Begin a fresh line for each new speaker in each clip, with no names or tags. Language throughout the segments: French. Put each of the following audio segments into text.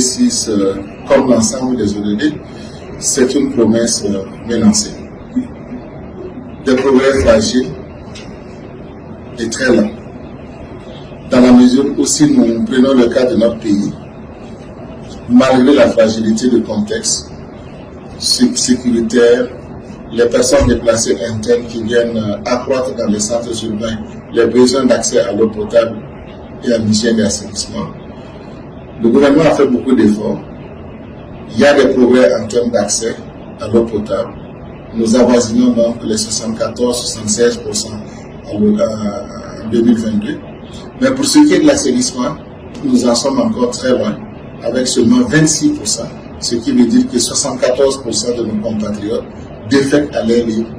ODD6 comme l'ensemble des ODD, c'est une promesse menacée. Des progrès fragiles et très lents. Dans la mesure où si nous prenons le cas de notre pays, malgré la fragilité du contexte sécuritaire, les personnes déplacées internes qui viennent accroître dans les centres urbains les besoins d'accès à l'eau potable et à l'hygiène et assainissement, le gouvernement a fait beaucoup d'efforts. Il y a des progrès en termes d'accès à l'eau potable. Nous avoisinons donc les 74-76% en 2022. Mais pour ce qui est de l'assainissement, nous en sommes encore très loin, avec seulement 26%, ce qui veut dire que 74% de nos compatriotes défèquent à l'air libre,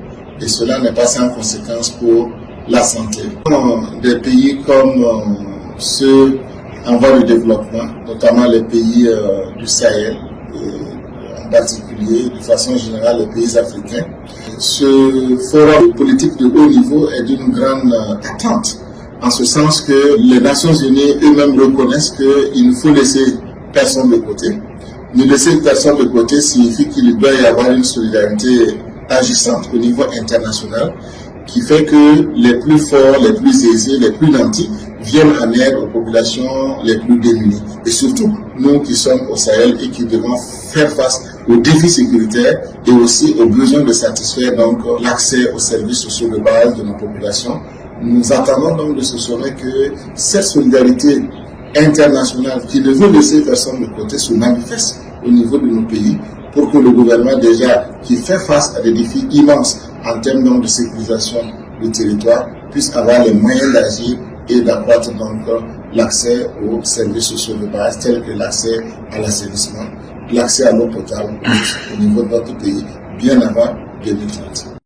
et cela n'est pas sans conséquence pour la santé. Dans des pays comme ceux en voie de développement, notamment les pays du Sahel, en particulier, de façon générale, les pays africains, ce forum politique de haut niveau est d'une grande attente, en ce sens que les Nations Unies eux-mêmes reconnaissent qu'il ne faut laisser personne de côté. Ne laisser personne de côté signifie qu'il doit y avoir une solidarité agissante au niveau international qui fait que les plus forts, les plus aisés, les plus nantis viennent en aide aux populations les plus démunies. Et surtout, nous qui sommes au Sahel et qui devons faire face aux défis sécuritaires et aussi aux besoins de satisfaire donc l'accès aux services sociaux de base de nos populations. Nous attendons donc de ce sommet que cette solidarité internationale qui ne veut laisser personne de côté se manifeste au niveau de nos pays pour que le gouvernement déjà qui fait face à des défis immenses en termes donc de sécurisation du territoire puisse avoir les moyens d'agir et d'accroître donc l'accès aux services sociaux de base tels que l'accès à l'assainissement, l'accès à l'eau potable au niveau de notre pays bien avant 2030.